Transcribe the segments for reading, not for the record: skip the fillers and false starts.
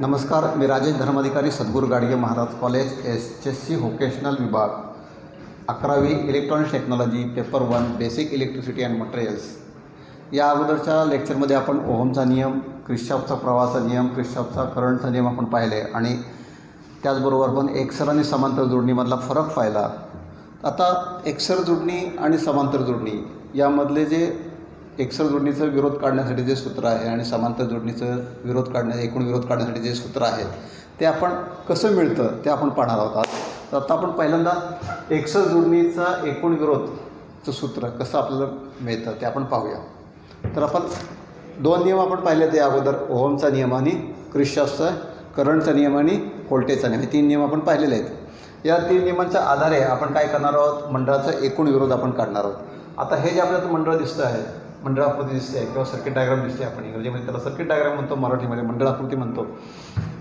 नमस्कार, मी Rajesh Dharmadhikari, Sadguru Gadge Maharaj college, HSC vocational विभाग, 11वी electronics technology, paper 1 basic electricity and materials. या अगोदरच्या लेक्चरमध्ये आपण ओहमचा नियम, क्रिश्चॉफचा प्रवाहाचा नियम, क्रिश्चॉफचा करंटचा नियम आपण पाहिले आणि त्याचबरोबर पण एकसर आणि समांतर जोडणीमधला फरक पाहिला. आता एकसर जोडणी आणि समांतर जोडणी यामधले जे एकसर जोडणीचा विरोध काढण्यासाठी जे सूत्र आहे आणि समांतर जोडणीचं एकूण विरोध काढण्यासाठी जे सूत्र आहे ते आपण कसं मिळतं ते आपण पाहणार आहोत. तर आता आपण पहिल्यांदा एकसर जोडणीचा एकूण विरोधचं सूत्र कसं आपल्याला मिळतं ते आपण पाहूया. तर आपण दोन नियम आपण पाहिले ते अगोदर, ओहमचा नियम आणि क्रिश्चॉफचा करंटचा नियम आणि व्होल्टेजचा नियम, हे तीन नियम आपण पाहिलेले आहेत. या तीन नियमांच्या आधारे आपण काय करणार आहोत, मंडळाचा एकूण विरोध आपण काढणार आहोत. आता हे जे आपल्याला मंडळ दिसतं आहे, मंडळ आकृती दिसते किंवा सर्किट डायग्राम दिसते, आपण इंग्रजीमध्ये त्याला सर्किट डायग्राम म्हणतो, मराठीमध्ये मंडळ आकृती म्हणतो.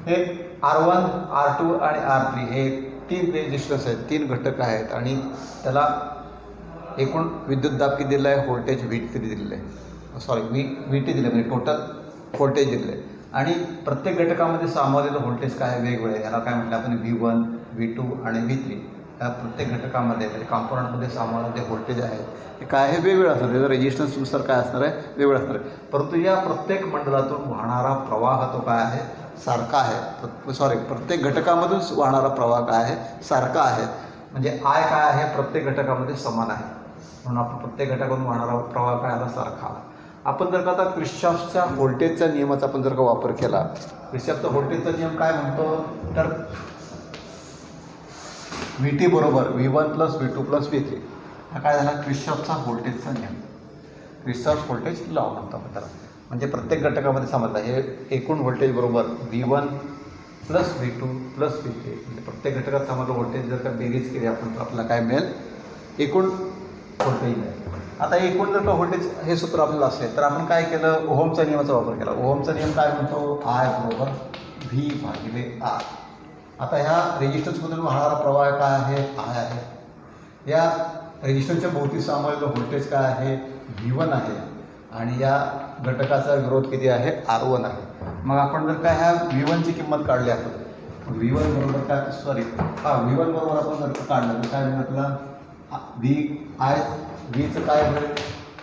हे R1, R2 आणि R3 हे तीन रेजिस्टन्स आहेत, तीन घटक आहेत आणि त्याला एकूण विद्युत दाब किती दिलेला आहे, व्होल्टेज किती दिलेलं आहे, VT दिलं, म्हणजे टोटल व्होल्टेज दिलेलं आहे. आणि प्रत्येक घटकामध्ये सामावलेलं व्होल्टेज काय आहे, वेगवेगळे, याला काय म्हटलं आपण V1, V2 आणि V3. या प्रत्येक घटकामध्ये म्हणजे कॉम्पोनंटमध्ये सामावलेलं जे व्होल्टेज आहे हे काय आहे, वेगवेगळं असणार, त्याचं रेजिस्टन्सनुसार काय असणार आहे, वेगवेगळं असणार आहे. परंतु या प्रत्येक मंडळातून वाहणारा प्रवाह तो काय आहे, सारखा आहे. प्रत्येक घटकामधून वाहणारा प्रवाह काय आहे, सारखा आहे. म्हणजे I काय आहे, प्रत्येक घटकामध्ये समान आहे, म्हणून आपण प्रत्येक घटकातून वाहणारा प्रवाह काय आला, सारखा आला. आपण जर का आता क्रिश्चॉफच्या व्होल्टेजच्या नियमाचा आपण जर का वापर केला, क्रिश्चॉफचा व्होल्टेजचा नियम काय म्हणतो, तर VT बरोबर V1 + V2 + V3. हा काय झाला, क्रिश्चॉफचा व्होल्टेजचा नियम, क्रिश्चॉफ व्होल्टेज लॉ म्हणतो आपण त्याला. म्हणजे प्रत्येक घटकामध्ये समजला, हे एकूण व्होल्टेज बरोबर V1 + V2 + V3. म्हणजे प्रत्येक घटकात समजलं व्होल्टेज जर का बेरीज केली आपण तर आपल्याला काय मिळेल, एकूण व्होल्टेज मिळेल. आता एकूण जर का व्होल्टेज हे सूत्र आपल्याला असेल तर आपण काय केलं, ओहमच्या नियमाचा वापर केला. ओहमचा नियम काय म्हणतो, I = V/R. आता ह्या रेजिस्टन्समधून वाहणारा प्रवाह काय आहे, I आहे. या रेजिस्टन्सच्या भोवती सामावलेलं व्होल्टेज काय आहे, V1 आहे. आणि या घटकाचा विरोध किती आहे, R1 आहे. मग आपण जर काय ह्या V1ची किंमत काढली, आपण V1 बरोबर काय V1 बरोबर आपण जर काढलं तर काय मिळेल आपल्याला, Vचं काय मिळेल,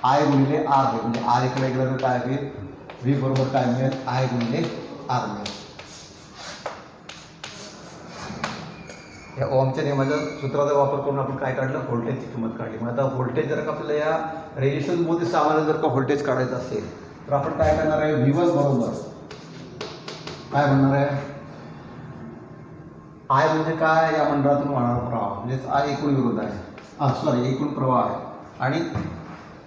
I गुणिले R होईल. म्हणजे R इकडे गेलं तर काय होईल, V बरोबर काय मिळेल, I गुणिले R मिळेल. या ओहमच्या नियमाच्या सूत्राचा वापर करून आपण काय काढलं, व्होल्टेजची किंमत काढली. मग आता व्होल्टेज जर का आपल्याला या रेजिस्टन्समध्ये सामान्य जर का व्होल्टेज काढायचं असेल तर आपण काय करणार आहे, V1 बरोबर काय म्हणणार आहे, I म्हणजे काय, या मंडळातून वाहणारा प्रवाह, म्हणजेच I एकूण विरोध आहे, एकूण प्रवाह आहे. आणि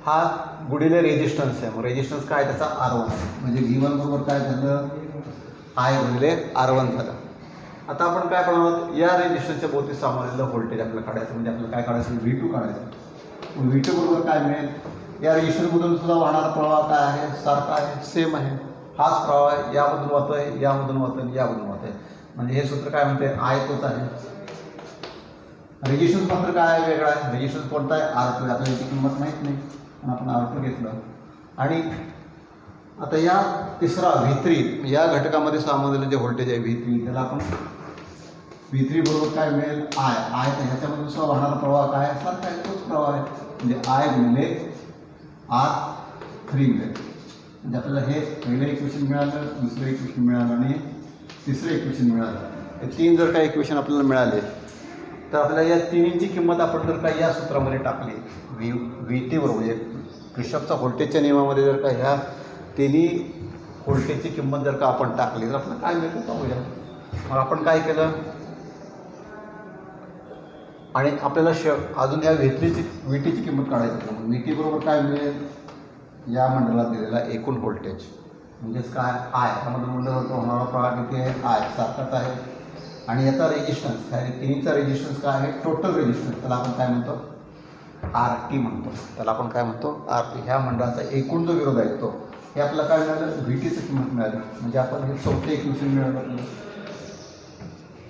हा गुणिले रेजिस्टन्स आहे, मग रेजिस्टन्स काय त्याचा R1 आहे. म्हणजे V1 बरोबर काय झालं, I गुणिले R1 झालं. आता आपण काय करणार आहोत, या रेजिस्टन्सच्या भोवती सामावलेलं व्होल्टेज आपल्याला काढायचं. म्हणजे आपल्याला काय काढायचं, V2 काढायचं. V2 बरोबर काय मिळेल, या रेजिस्टन्समधून सुद्धा वाहणारा प्रवाह काय आहे, सारखा आहे, सेम आहे. हाच प्रवाह आहे, यामधून वाहतोय, यामधून वाहतोय, यामधून वाहतोय. म्हणजे हे सूत्र काय म्हणते, I तोच आहे. रेजिस्टन्स मात्र काय आहे, वेगळा आहे. रेजिस्टन्स कोणता आहे, R2. आपल्याला याची किंमत माहीत नाही पण आपण R2 घेतलं. आणि आता या तिसरा V3, या घटकामध्ये सामावलेलं जे व्होल्टेज आहे V3, त्याला आपण V3 बरोबर काय मिळेल, I तर ह्याच्यामध्ये सुद्धा वाहणारा प्रवाह काय आहे, सारखा आहे, तोच प्रवाह आहे. म्हणजे I गुणिले R3 मिळेल. म्हणजे आपल्याला हे पहिलं इक्वेशन मिळालं, दुसरं इक्वेशन मिळालं आणि तिसरं इक्वेशन मिळालं. हे तीन जर का इक्वेशन आपल्याला मिळाले तर आपल्याला या तिन्हींची किंमत आपण जर का या सूत्रामध्ये टाकली, VT बरोबर, म्हणजे क्रिश्चॉफचा व्होल्टेजच्या नियमामध्ये जर का ह्या तिन्ही व्होल्टेजची किंमत जर का आपण टाकली तर आपल्याला काय मिळतं पाहूया. मग आपण काय केलं, आणि आपल्याला अजून या VTची किंमत काढायची. मग VT बरोबर काय मिळेल, या मंडळात दिलेला एकूण व्होल्टेज म्हणजेच काय I, त्यामध्ये मंडळात होणारा प्रवाह किती आहे, I सारखाच आहे. आणि याचा रेजिस्टन्स, ह्या तिन्हीचा रेजिस्टन्स काय आहे, टोटल रेजिस्टन्स, त्याला आपण काय म्हणतो, RT म्हणतो. त्याला आपण काय म्हणतो, RT. ह्या मंडळाचा एकूण जो विरोध आहे तो, हे आपल्याला काय मिळालं, VTची किंमत मिळाली. म्हणजे आपण हे चौथं इक्वेशन मिळालं, आपल्याला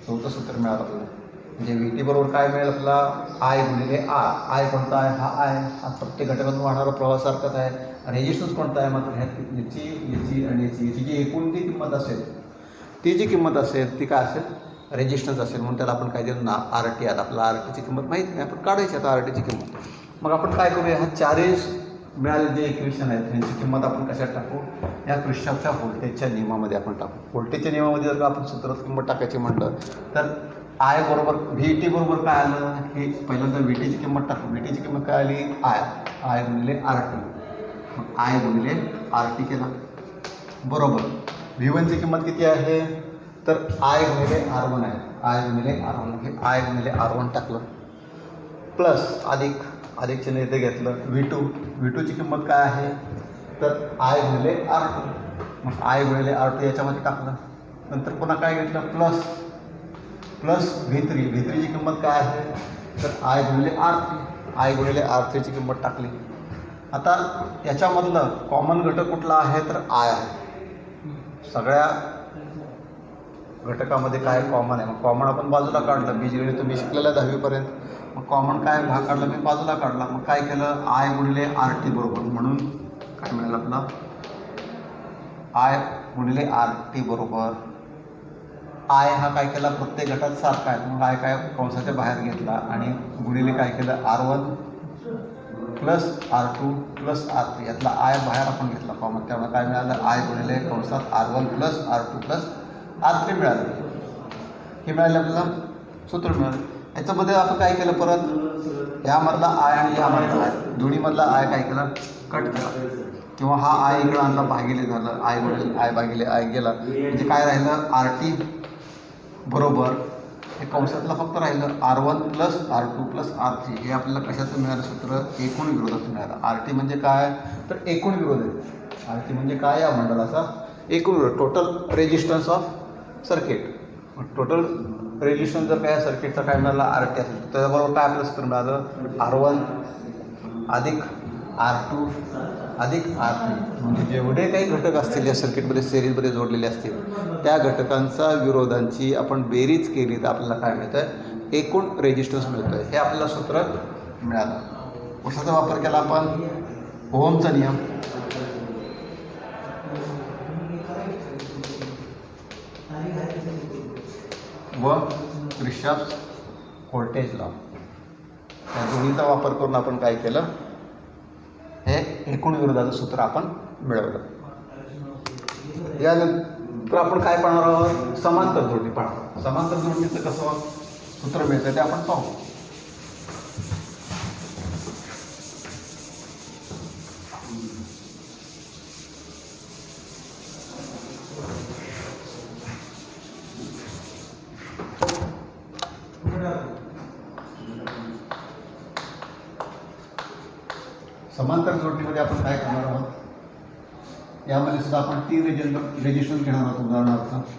चौथं सूत्र मिळालं आपल्याला. म्हणजे VT बरोबर काय मिळेल आपल्याला, I गुणिले R. I कोणता आहे, हा I. हा प्रत्येक घटकातून वाहणारा प्रवाह सारखाच आहे. रेजिस्टन्स कोणता आहे, मात्र याची आणि याची जी एकूण जी किंमत असेल ती जी किंमत असेल ती काय असेल रेजिस्टन्स असेल, म्हणून त्याला आपण काय देऊ ना RT आला. आपल्याला RTची किंमत माहीत नाही, आपण काढायची आता RTची किंमत. मग आपण काय करूया, हा चारही मिळाले जे इक्वेशन आहेत त्यांची किंमत आपण कशात टाकू, या किर्चॉफच्या व्होल्टेजच्या नियमामध्ये आपण टाकू. व्होल्टेजच्या नियमामध्ये जर का आपण सूत्रात किंमत टाकायची म्हटलं तर I बरोबर VT बरोबर काय आलं, की पहिल्यांदा VTची किंमत टाकू. VTची किंमत काय आली, I गुणिले RT. मग I गुणिले RT केला बरोबर. V1ची किंमत किती आहे, तर I गुणिले R1 आहे. I गुणिले R1 हे I गुणिले R1 टाकलं प्लस अधिक चिन्ह इथे घेतलं. V2ची किंमत काय आहे, तर I गुणिले R2. मग I गुणिले R2 याच्यामध्ये टाकलं. नंतर पुन्हा काय घेतलं प्लस V3ची किंमत काय आहे, तर I गुणिले R3. I गुणिले R3ची किंमत टाकली. आता याच्यामधलं कॉमन घटक कुठला आहे, तर I आहे. सगळ्या घटकामध्ये काय कॉमन आहे, मग कॉमन आपण बाजूला काढलं. बीजगणित तुम्ही शिकलेलं 10वीपर्यंत. मग कॉमन काय भाग काढला, मी बाजूला काढला. मग काय केलं, I गुणिले RT बरोबर, म्हणून काय मिळालं आपलं I गुणिले RT बरोबर. I हा काय केला, प्रत्येक गटात सारखा आहे, मग I काय कंसाच्या बाहेर घेतला आणि गुणिले काय केलं R1 plus R2 plus R3. यातला I बाहेर आपण घेतला कॉमन, त्यामुळे काय मिळालं, I गुणिले कंसात R1 plus R2 plus R3 मिळालं. हे मिळालं आपल्याला सूत्र मिळालं. याच्यामध्ये आपण काय केलं, परत ह्यामधला I आणि ह्यामधला I दोन्हीमधला I काय केला, कट केला, किंवा हा I इकडं आणला भागिले झालं. I गुणिले I भागिले I गेला, म्हणजे काय राहिलं RT बरोबर हे कंसातलं फक्त राहिलं R1 plus R2 plus R3. हे आपल्याला कशाचं मिळालं सूत्र, एकूण विरोधाचं मिळालं. RT म्हणजे काय, तर एकूण विरोध आहे. RT म्हणजे काय, या मंडळाचा एकूण विरोध, total resistance of circuit. Total resistance जर काय या सर्किटचा काय मिळाला RT असेल, तर त्याच्याबरोबर काय आपलं सूत्र मिळालं, R1 अधिक R2 अधिक R3. म्हणजे जेवढे काही घटक असतील या सर्किटमध्ये सिरीजमध्ये जोडलेले असतील त्या घटकांचा विरोधांची आपण बेरीज केली तर आपल्याला काय मिळतं, एकूण रेजिस्टन्स मिळतं आहे. हे आपल्याला सूत्र मिळालं. कशाचा वापर केला आपण, ओहमचा नियम. व किर्चॉफ व्होल्टेज लॉ, या दोन्हीचा वापर करून आपण काय केलं, हे एकूण विरोधाचं सूत्र आपण मिळवलं. यानंतर आपण काय पाहणार आहोत, समांतर जोडणी पाहणार. समांतर जोडणीचं कसं सूत्र मिळतं ते आपण पाहू. समांतर जोडणीमध्ये आपण काय करणार आहोत, यामध्ये सुद्धा आपण 3 रेजिस्टन्स घेणार आहोत. उदाहरणार्थ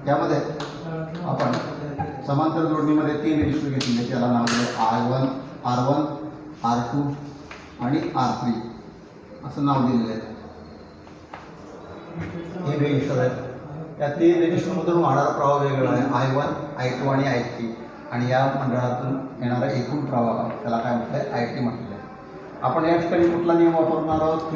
यामध्ये आपण समांतर जोडणीमध्ये 3 रेजिस्टर घेतलेले, त्याला नाव दिलं R1, R2 आणि R3 असं नाव दिलेलं आहे. 3 रेजिस्टर आहेत. या 3 रेजिस्टरमधून वाहणारा प्रवाह वेगळा आहे, I1, I2 आणि I3. आणि या मंडळातून येणारा एकूण प्रवाह त्याला काय म्हटलं आहे, IT म्हटलं आहे. आपण या ठिकाणी कुठला नियम वापरणार आहोत,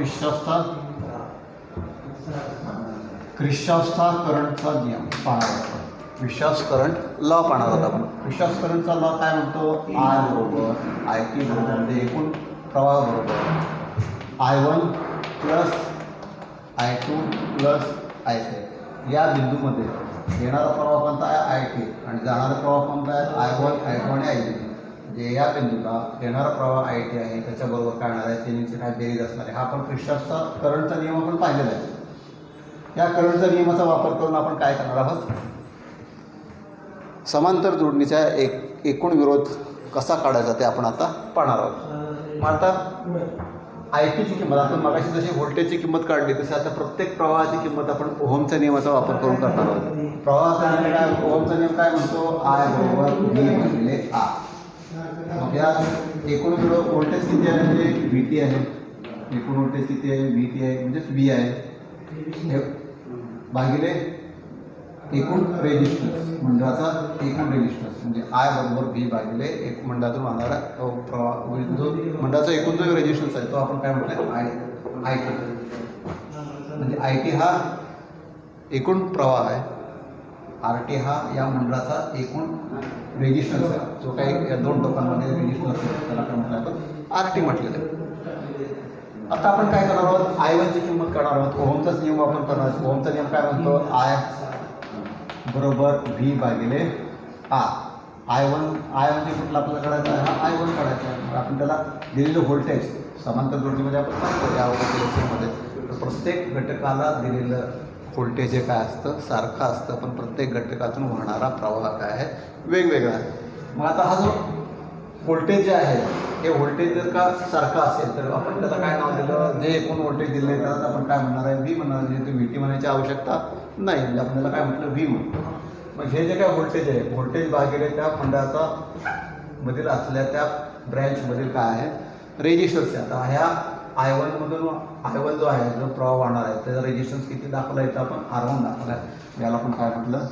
किर्चॉफचा करंटचा नियम पाहणार आहोत. किर्चॉफ करंट लॉ पाहणार आहोत आपण. किर्चॉफ करंटचा लॉ काय म्हणतो, I बरोबर IT बरोबर म्हणजे एकूण प्रवाह बरोबर I1 plus I2 plus I3. या बिंदूमध्ये येणारा प्रवाह कोणता आहे, IT, आणि जाणारा प्रवाह कोणता आहे, I1, I2 आणि I3. म्हणजे या बिंदूला येणारा प्रवाह IT आहे, त्याच्याबरोबर काय होणार आहे, तिन्हीची काय बेरीज असणार आहे. हा आपण किर्चॉफचा करंटचा नियम आपण पाहिलेला आहे. या करंटच्या नियमाचा वापर करून आपण काय करणार आहोत, समांतर जोडणीचा एकूण विरोध कसा काढायचा ते आपण आता पाहणार आहोत. मग आता ITची किंमत आपण मगाशी जशी व्होल्टेजची किंमत काढली तशी आता प्रत्येक प्रवाहाची किंमत आपण ओहमच्या नियमाचा वापर करून करणार आहोत. प्रवाहाचा नियम काय, ओहमचा नियम काय म्हणतो, I बरोबर V भागिले R. या एकूण व्होल्टेज किती आहे म्हणजे व्ही टी आहे, एकूण व्होल्टेज किती आहे व्ही टी आहे म्हणजेच व्ही आहे हे भागिले एकूण रेजिस्टन्स मंडळाचा एकूण रेजिस्टन्स म्हणजे आय बरोबर व्ही भागिले एक मंडळातून वाहणारा प्रवाह जो मंडळाचा एकूण जो रेजिस्टन्स आहे तो आपण काय म्हटलं आय टी म्हणजे आय टी हा एकूण प्रवाह आहे, आर टी हा या मंडळाचा एकूण रेजिस्टन्स आहे जो काही या दोन टोकांमध्ये रेजिस्टन्स आहे त्याला काय म्हटलं आपण आर टी म्हटलेलं आहे. आता आपण काय करणार आहोत आय वनची किंमत काढणार आहोत. ओहमचाच नियम वापर करणार आहोत. ओहमचा नियम काय म्हणतो आय बरोबर व्ही भागिले आय वन म्हणजे कुठला आपल्याला काढायचा आहे हा आय वन काढायचा आहे. आपण त्याला दिलेलं व्होल्टेज समांतर जोडणीमध्ये आपण सांगतो या लेक्चरमध्ये प्रत्येक घटकाला दिलेलं व्होल्टेज हे काय असतं सारखं असतं पण प्रत्येक घटकातून वाहणारा प्रवाह काय आहे वेगवेगळा आहे. मग आता हा जो व्होल्टेज जे आहे हे व्होल्टेज जर का सारखं असेल तर आपण त्याला काय नाव दिलं जे एकूण व्होल्टेज दिलं आहे त्याला आपण काय म्हणणार आहे व्ही म्हणणार आहे. ते व्ही टी म्हणायची आवश्यकता नाही म्हणजे आपण त्याला काय म्हटलं व्ही म्हणतो. मग हे जे काय व्होल्टेज आहे व्होल्टेज भागिले त्या मंडळाचा मधील असलेल्या त्या ब्रँचमधील काय आहे रेजिस्टन्स. आता ह्या आय वनमधून आय वन जो आहे जो प्रवाह वाहणार आहे त्याचा रेजिस्टन्स किती दाखवला आहे तर आपण आर वन दाखवला आहे. याला आपण काय म्हटलं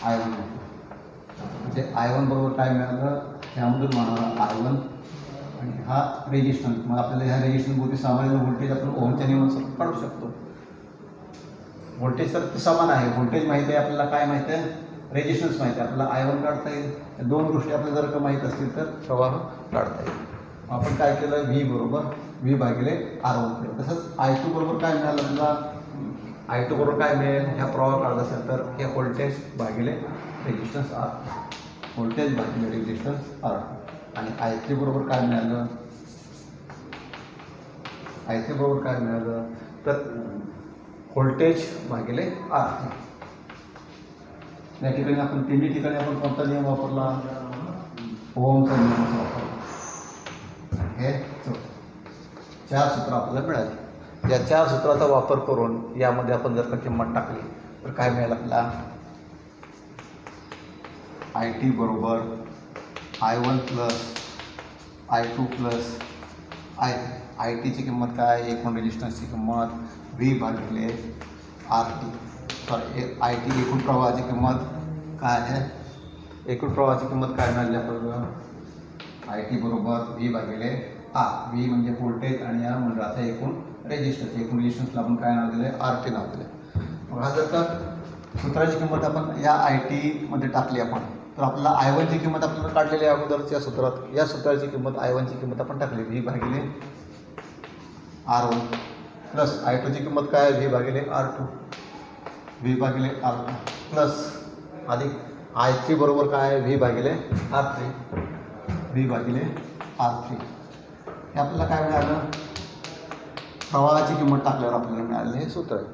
आय वन म्हटलं म्हणजे आय वन बरोबर काय मिळालं ह्यामधून वाहणारा आय वन आणि हा रेजिस्टन्स. मग आपल्याला ह्या रेजिस्टन्सभोवती सामान्य व्होल्टेज आपण ओहमच्या नियमानुसार काढू शकतो. व्होल्टेज तर समान आहे, व्होल्टेज माहिती आहे आपल्याला काय माहिती आहे रेजिस्टन्स माहिती आहे आपल्याला आय वन काढता येईल. या दोन गोष्टी आपल्याला जर का माहीत असतील तर प्रवाह काढता येईल. आपण काय केलं व्ही बरोबर व्ही भागिले आर वन केलं. तसंच आय टू बरोबर काय मिळालं आपल्याला आय टू बरोबर काय मिळेल ह्या प्रवाह काढत असेल तर हे व्होल्टेज भागिले रेजिस्टन्स आर व्होल्टेज भागिले रेजिस्टन्स आर. आणि आय थ्री बरोबर काय मिळालं आय थ्री बरोबर काय मिळालं तर व्होल्टेज भागिले आर. या ठिकाणी आपण तिन्ही ठिकाणी आपण कोणता नियम वापरला ओहमचा नियम वापरला. हे चार सूत्र आपल्याला मिळाली. या चार सूत्राचा वापर करून यामध्ये आपण जर का किंमत टाकली तर काय मिळेल आपल्याला आय टी बरोबर I one plus I two plus I टीची किंमत काय एकूण रेजिस्टन्सची किंमत व्ही भागिले R T sorry I T एकूण प्रवाहाची किंमत काय आहे एकूण प्रवाहाची किंमत काय मिळाली आपल्याला आय टी बरोबर व्ही भागिले आर. व्ही म्हणजे व्होल्टेज आणि या मंडळाचा एकूण रेजिस्टन्सला आपण काय नाव दिलं आर टी नाव दिलं. मग हा जर का सूत्राची किंमत आपण या आय टीमध्ये टाकली आपण तर आपल्याला आय वनची किंमत आपल्याला काढलेली आहे अगोदरच्या सूत्रात. या सूत्राची किंमत आय वनची किंमत आपण टाकली व्ही भागिले आर वन प्लस आय टूची किंमत काय व्ही भागिले आर टू व्ही भागिले आर टू प्लस अधिक आय थ्री बरोबर काय व्ही भागिले आर थ्री व्ही भागिले आर थ्री. हे आपल्याला काय मिळालं प्रवाहाची किंमत टाकल्यावर आपल्याला मिळालं हे सूत्र आहे.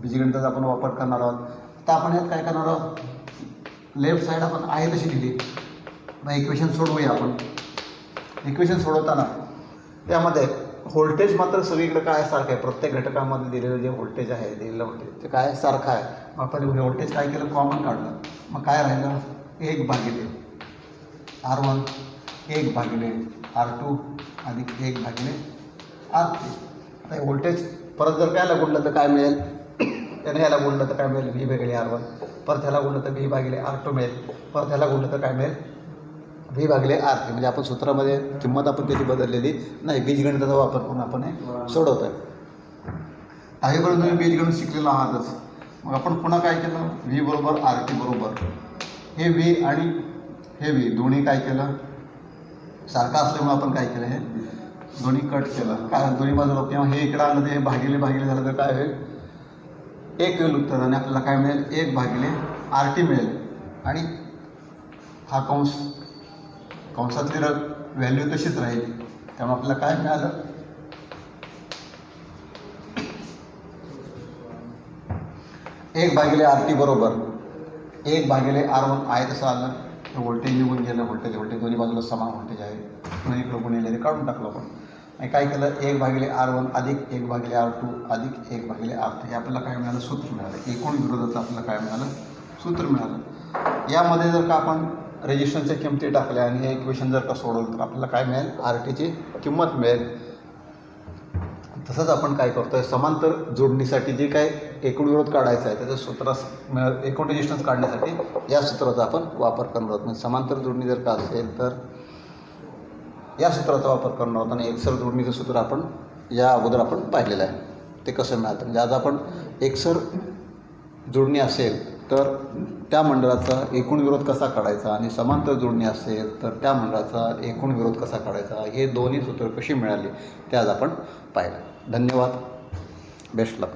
बीजगणिताचा आपण वापर करणार आहोत. आता आपण ह्यात काय करणार आहोत लेफ्ट साईड आपण आहे तशी दिली. मग इक्वेशन सोडवूया आपण. इक्वेशन सोडवताना त्यामध्ये व्होल्टेज मात्र सगळीकडे काय सारखं आहे प्रत्येक घटकामध्ये दिलेलं जे व्होल्टेज आहे दिलेलं व्होल्टेज ते काय सारखं आहे. मग आपण व्होल्टेज काय केलं कॉमन काढलं मग काय राहिलं एक भागिले आर वन एक भागिले आर टू अधिक एक भागिले आर थ्री. आता व्होल्टेज परत जर कायला गुणलं तर काय मिळेल त्याने ह्याला गुणलं तर काय मिळेल व्ही भागिले आर वन परत ह्याला गुणलं तर व्ही भागिले आर टू मिळेल परत ह्याला गुणलं तर काय मिळेल व्ही भागिले आर थ्री. म्हणजे आपण सूत्रामध्ये किंमत आपण त्याची बदललेली नाही बीजगणिताचा वापर करून आपण हे सोडवतो आहे. आधीपर्यंत तुम्ही बीजगणित शिकलेलं आहातच. मग आपण पुन्हा काय केलं व्ही बरोबर आर टी बरोबर हे व्ही आणि हे व्ही दोन्ही काय केलं सारखं असल्यामुळे आपण काय केलं हे दोन्ही कट केलं. काय दोन्ही बाजूला किंवा हे इकडं आलं तर हे भागिले भागिले झालं तर काय होईल एक येईल उत्तर आणि आपल्याला काय मिळेल एक भागिले आर टी मिळेल. आणि हा कंसातली व्हॅल्यू तशीच राहील त्यामुळे आपल्याला काय मिळालं एक भागिले आर टी बरोबर एक भागिले आर वन आहे तसं आलं तर व्होल्टेज निघून गेलं व्होल्टेज दोन्ही बाजूला समान व्होल्टेज आहे दोन्ही इकडं गुणिले ते काढून टाकलं आपण. आणि काय केलं एक भागिले आर वन अधिक एक भागिले आर टू अधिक एक भागिले आर थ्री हे आपल्याला काय मिळालं सूत्र मिळालं. एकूण विरोधाचं आपल्याला काय मिळालं सूत्र मिळालं. यामध्ये जर का आपण रेजिस्टन्सच्या किमती टाकल्या आणि हे इक्वेशन जर का सोडवलं तर आपल्याला काय मिळेल, आर टीची किंमत मिळेल. तसंच आपण काय करतो आहे, समांतर जोडणीसाठी जे काय एकूण विरोध काढायचा आहे त्याचं सूत्र एकूण रेजिस्टन्स काढण्यासाठी या सूत्राचा आपण वापर करणार आहोत. म्हणजे समांतर जोडणी जर का असेल तर या सूत्राचा वापर करणार आहोत. आणि एकसर जोडणीचं सूत्र आपण या अगोदर आपण पाहिलेलं आहे, ते कसं मिळालं. म्हणजे आज आपण एकसर जोडणी असेल तर त्या मंडळाचा एकूण विरोध कसा काढायचा आणि समांतर जोडणी असेल तर त्या मंडळाचा एकूण विरोध कसा काढायचा, हे दोन्ही सूत्र कशी मिळाली ते आज आपण पाहिलं. धन्यवाद. बेस्ट लक.